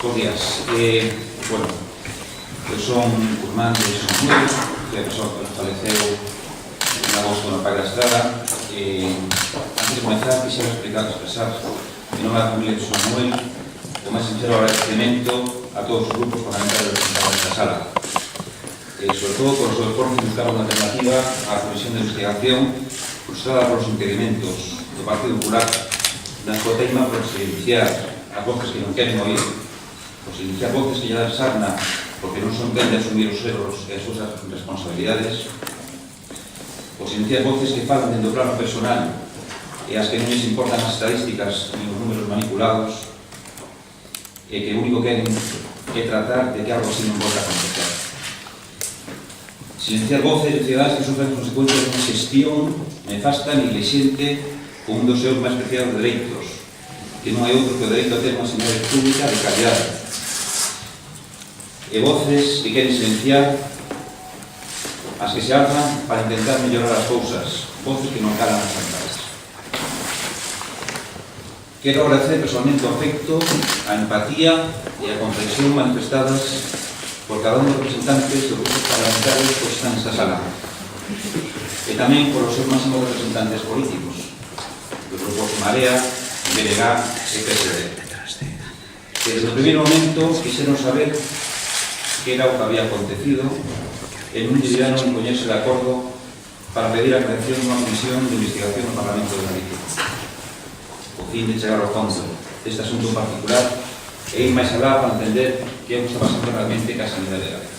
Bos días. Bueno, eu son Guzmán de Sonmuel, que é a persoa que faleceu en agosto no Parque da Estrada. Antes de comenzar, quixera expresar en nome da familia de Sonmuel o máis sincero agradecemento a todos os grupos parlamentarios representados nesta sala. Sobre todo por o seu esforzo de buscar unha alternativa á comisión de investigación frustrada por os impedimentos do Partido Popular na súa teima por silenciar as voces que non queren oír, por silenciar voces que lle dan sarna porque non son quen de asumir os erros e as súas responsabilidades, por silenciar voces que falan dentro do plano personal e as que non lles importan as estadísticas ni os números manipulados e que o único que queren é tratar de que algo así non volta a acontecer. Silenciar voces de ciudadanos que sofren consecuencias de unha xestión nefasta e neglixente con un dos seus máis preciados dereitos, que non hai outro que o dereito a ter unha sanidade pública de calidade. E voces que queren silenciar as que se alzan para intentar mellorar as cousas, voces que non calan as pantallas. Quero agradecer personalmente o afecto, a empatía e a comprensión manifestadas por cada un dos representantes dos grupos parlamentarios que están nesta sala, e tamén por os seus máximos representantes políticos, dos grupos Marea, BNG e PSD. Desde o primeiro momento quixeron saber que era o que había acontecido e non debieron poñerse de acordo para pedir a creación dunha comisión de investigación no Parlamento de Galicia, o fin de chegar ao fondo deste asunto en particular e ir máis alá para entender que é o que está pasando realmente ca sanidade galega.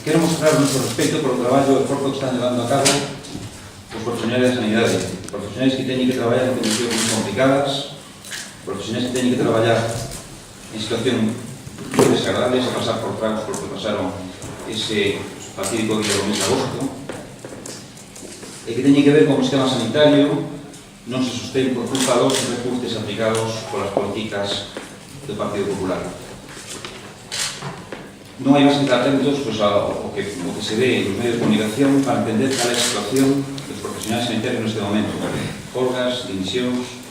Quero mostrar o noso respeto polo traballo e esforzo que están levando a cabo os profesionais da sanidade, profesionais que teñen que traballar en condicións moi complicadas, profesionais que teñen que traballar en situacións moi desagradables a pasar por tragos por que pasaron ese fatídico día do mes de agosto, e que teñen que ver con o sistema sanitario non se sostén por culpa dos recursos aplicados polas políticas do Partido Popular. Non hai máis que estar atentos ao que se ve nos medios de comunicación para entender cal é a situación dos profesionais sanitarios neste momento. Folgas, dimisións,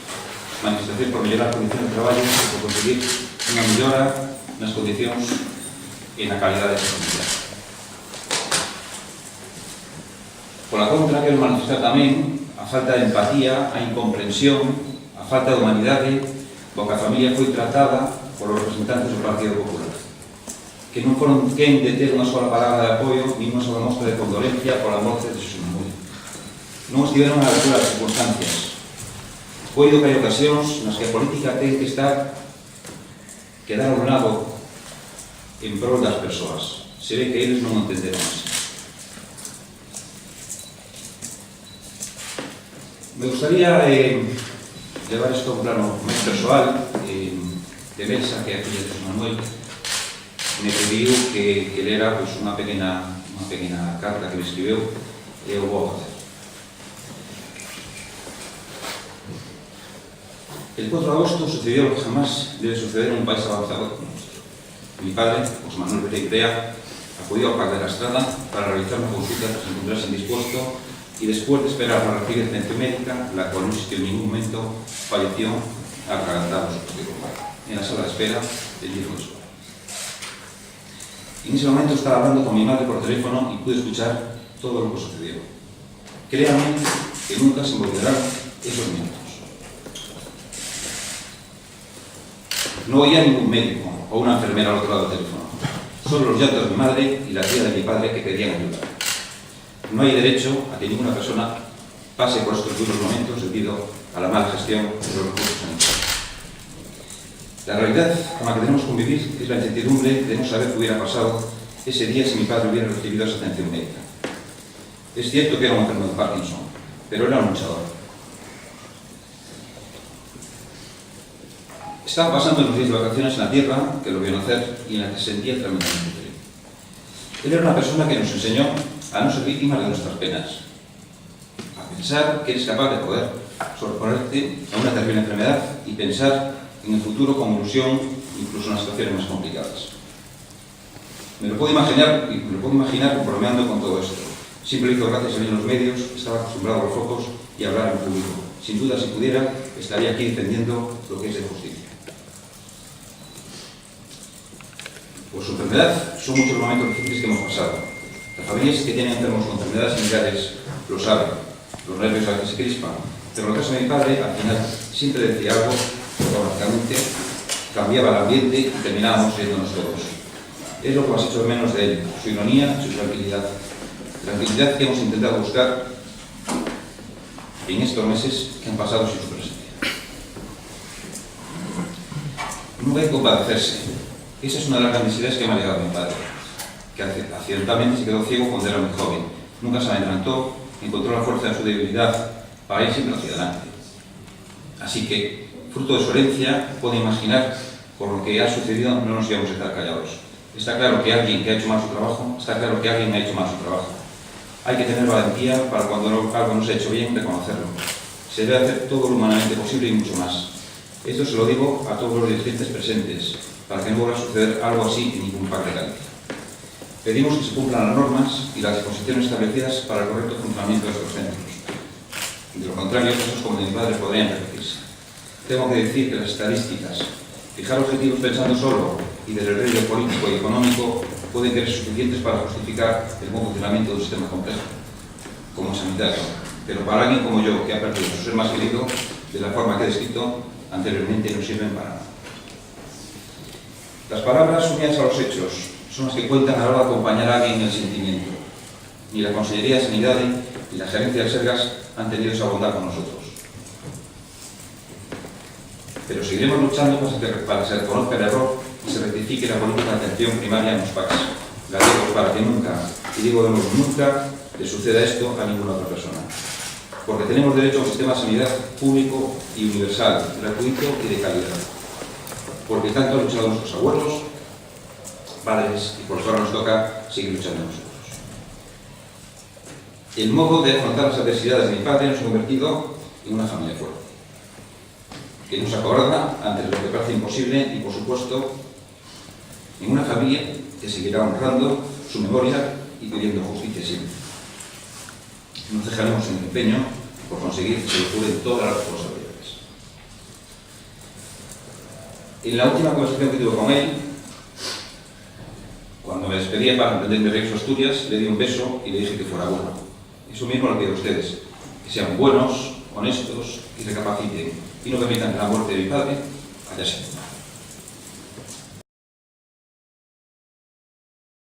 manifestacións por mellorar as condicións de traballo e por conseguir unha mellora nas condicións e na calidade da sanidade. Pola contra, quero manifestar tamén a falta de empatía, a incomprensión, a falta de humanidade con que a familia foi tratada polos representantes do Partido Popular, que non foron quen de ter unha sola palabra de apoio ni unha sola mostra de condolencia pola morte de Sonmuel. Non estiveron a la altura das circunstancias. Coido que hai ocasións nas que a política ten que quedar a un lado en prol das persoas. Se ve que eles non entenderon así. Me gustaría llevar isto a un plano máis persoal. De Belsa, que é a filla de Manuel, me pediu que lera unha pequena carta que me escribeu e eu vou facer. El 4 de agosto sucedió lo que jamás debe suceder en un país avanzado como nuestro. Mi padre, José Manuel Pereira, acudió al Parque de la Estrada para realizar una consulta tras encontrarse indispuesto y después de esperar para recibir atención médica, la cual no existió en ningún momento, falleció atragantado su posterior en la sala de espera del Lleno de Sol. En ese momento estaba hablando con mi madre por teléfono y pude escuchar todo lo que sucedió. Créanme que nunca se me olvidarán esos minutos. No oía ningún médico o una enfermera al otro lado del teléfono, solo los llantos de mi madre y la tía de mi padre que pedían ayuda. No hay derecho a que ninguna persona pase por estos duros momentos debido a la mala gestión de los recursos sanitarios. La realidad con la que tenemos que convivir es la incertidumbre de no saber qué hubiera pasado ese día si mi padre hubiera recibido esa atención médica. Es cierto que era un enfermo de Parkinson, pero era un luchador. Estaba pasando unos días de vacaciones en la tierra que lo vio nacer y en la que se sentía tremendamente feliz. Él era una persona que nos enseñó a no ser víctimas de nuestras penas, a pensar que eres capaz de poder sobreponerte a una terrible enfermedad y pensar en el futuro con ilusión, incluso en las situaciones más complicadas. Me lo puedo imaginar bromeando con todo esto. Siempre hizo gracias a mí en los medios, estaba acostumbrado a los focos y a hablar en público. Sin duda, si pudiera, estaría aquí defendiendo lo que es de justicia. Por su enfermedad son muchos los momentos difíciles que hemos pasado. Las familias que tienen enfermos con enfermedades similares lo saben, los nervios a veces se crispan, pero en el caso de mi padre, al final siempre decía algo, automáticamente cambiaba el ambiente y terminábamos riéndonos todos. Es lo que más hecho de menos de él, su ironía, su tranquilidad. Tranquilidad que hemos intentado buscar en estos meses que han pasado sin su presencia. Nunca hay que compadecerse. Esa es una de las grandes ideas que me ha llegado a mi padre, que accidentalmente se quedó ciego cuando era muy joven. Nunca se adelantó, encontró la fuerza en su debilidad para ir siempre hacia adelante. Así que, fruto de su herencia, puede imaginar por lo que ha sucedido no nos íbamos a estar callados. Está claro que alguien que ha hecho mal su trabajo, está claro que alguien ha hecho mal su trabajo. Hay que tener valentía para cuando algo no se ha hecho bien, reconocerlo. Se debe hacer todo lo humanamente posible y mucho más. Esto se lo digo a todos los dirigentes presentes, para que no vuelva a suceder algo así en ningún parque de Galicia. Pedimos que se cumplan las normas y las disposiciones establecidas para el correcto funcionamiento de estos centros. De lo contrario, casos como de mi padre podrían repetirse. Tengo que decir que las estadísticas, fijar objetivos pensando solo y desde el riesgo político y económico pueden ser suficientes para justificar el buen funcionamiento de un sistema complejo, como sanitario. Pero para alguien como yo, que ha perdido a su ser más querido, de la forma que he descrito anteriormente, no sirven para nada. Las palabras unidas a los hechos son las que cuentan a la hora de acompañar a alguien en el sentimiento. Ni la Consellería de Sanidad ni la Gerencia de Sergas han tenido esa bondad con nosotros. Pero seguiremos luchando para que se reconozca el error y se rectifique la política de atención primaria en los PACs gallegos para que nunca, y digo de nuevo nunca, le suceda esto a ninguna otra persona. Porque tenemos derecho a un sistema de sanidad público y universal, gratuito y de calidad. Porque tanto han luchado nuestros abuelos, padres, y por eso ahora nos toca seguir luchando nosotros. El modo de afrontar las adversidades de mi padre nos ha convertido en una familia fuerte, que nos acorda ante lo que parece imposible y, por supuesto, en una familia que seguirá honrando su memoria y pidiendo justicia siempre. Nos dejaremos en el empeño por conseguir que se le curen todas las responsabilidades. En la última conversación que tuve con él, cuando me despedía para emprender mi regreso a Asturias, le di un beso y le dije que fuera bueno. Eso mismo lo pido a ustedes, que sean buenos, honestos y recapaciten, y no permitan que la muerte de mi padre haya sido.